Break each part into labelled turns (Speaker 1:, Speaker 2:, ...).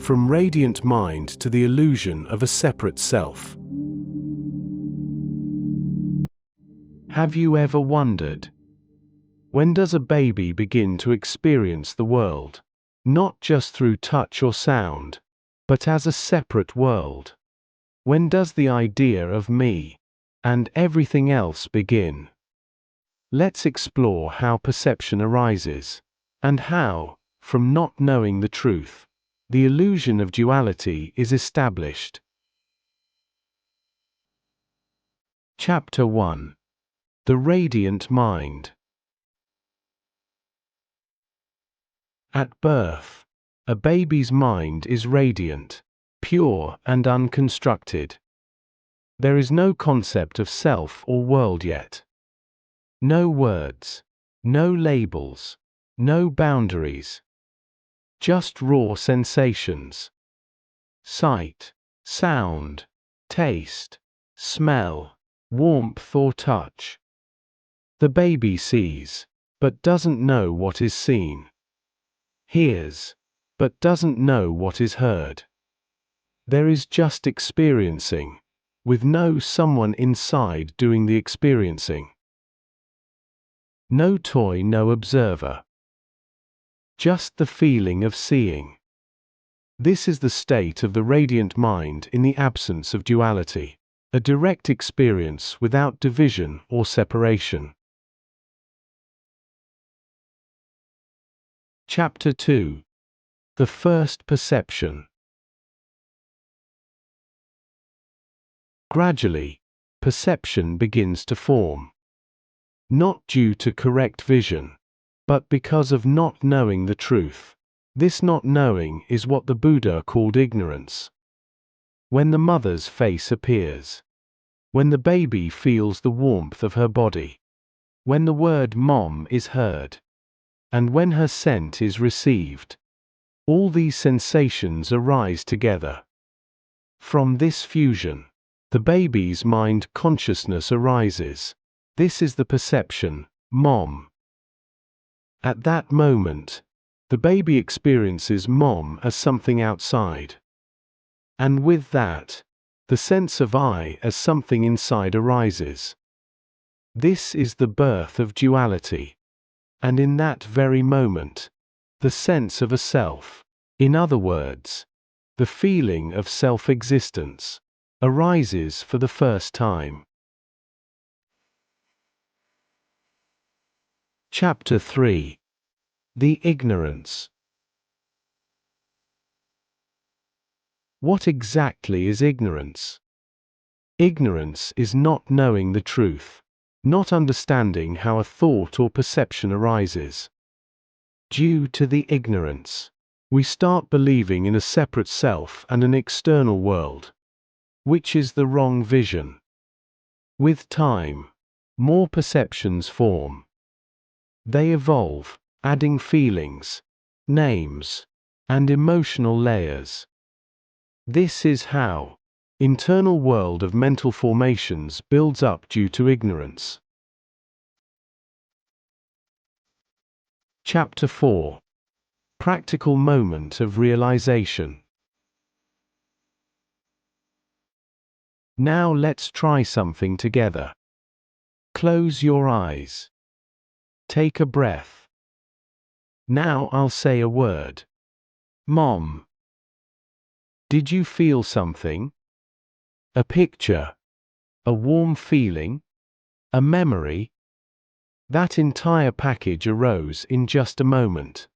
Speaker 1: from radiant mind to the illusion of a separate self. Have you ever wondered, when does a baby begin to experience the world, not just through touch or sound, but as a separate world? When does the idea of me and everything else begin? Let's explore how perception arises, and how, from not knowing the truth, the illusion of duality is established. Chapter 1. The Radiant Mind. At birth, a baby's mind is radiant, pure and unconstructed. There is no concept of self or world yet. No words, no labels, no boundaries. Just raw sensations. Sight, sound, taste, smell, warmth or touch. The baby sees, but doesn't know what is seen. Hears, but doesn't know what is heard. There is just experiencing, with no someone inside doing the experiencing. No toy, no observer. Just the feeling of seeing. This is the state of the radiant mind in the absence of duality, a direct experience without division or separation. Chapter 2. The First Perception. Gradually, perception begins to form. Not due to correct vision, but because of not knowing the truth. This not knowing is what the Buddha called ignorance. When the mother's face appears, when the baby feels the warmth of her body, when the word mom is heard, and when her scent is received, all these sensations arise together. From this fusion, the baby's mind consciousness arises. This is the perception, mom. At that moment, the baby experiences mom as something outside. And with that, the sense of I as something inside arises. This is the birth of duality. And in that very moment, the sense of a self, in other words, the feeling of self-existence, arises for the first time. Chapter 3. The Ignorance. What exactly is ignorance? Ignorance is not knowing the truth, not understanding how a thought or perception arises. Due to the ignorance, we start believing in a separate self and an external world, which is the wrong vision. With time, more perceptions form. They evolve, adding feelings, names, and emotional layers. This is how internal world of mental formations builds up due to ignorance. Chapter 4. Practical moment of realization. Now let's try something together. Close your eyes. Take a breath. Now I'll say a word. Mom. Did you feel something? A picture? A warm feeling? A memory? That entire package arose in just a moment.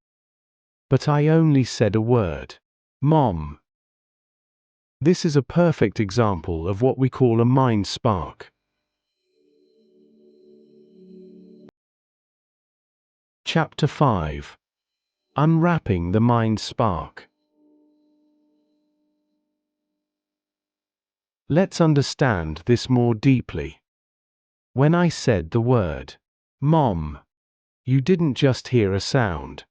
Speaker 1: But I only said a word. Mom. This is a perfect example of what we call a mind spark. Chapter 5. Unwrapping the mind spark. Let's understand this more deeply. When I said the word, Mom, you didn't just hear a sound.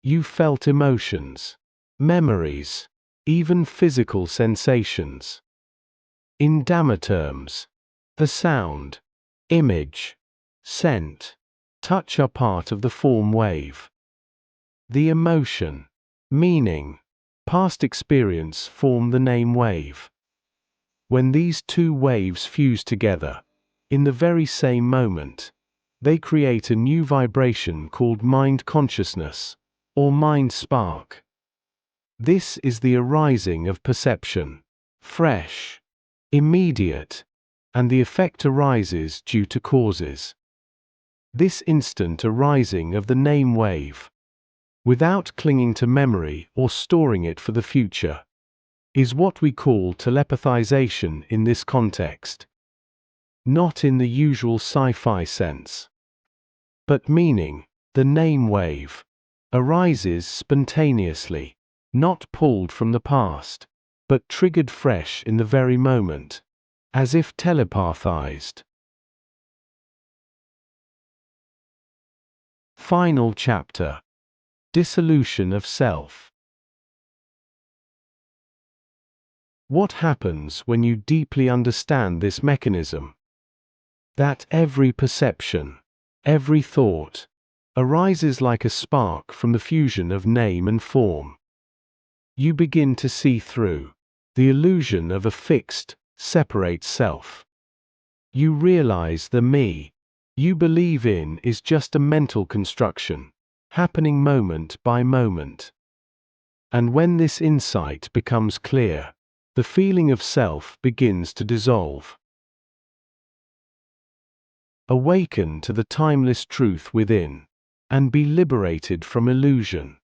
Speaker 1: You felt emotions, memories, even physical sensations. In Dhamma terms, the sound, image, scent, touch are part of the form wave. The emotion, meaning, past experience form the name wave. When these two waves fuse together, in the very same moment, they create a new vibration called mind consciousness, or mind spark. This is the arising of perception, fresh, immediate, and the effect arises due to causes. This instant arising of the name wave, without clinging to memory or storing it for the future, is what we call telepathization in this context. Not in the usual sci-fi sense, but meaning the name wave arises spontaneously, not pulled from the past, but triggered fresh in the very moment, as if telepathized. Final chapter. Dissolution of self. What happens when you deeply understand this mechanism? That every perception, every thought, arises like a spark from the fusion of name and form. You begin to see through the illusion of a fixed, separate self. You realize the me you believe in is just a mental construction, happening moment by moment. And when this insight becomes clear, the feeling of self begins to dissolve. Awaken to the timeless truth within, and be liberated from illusion.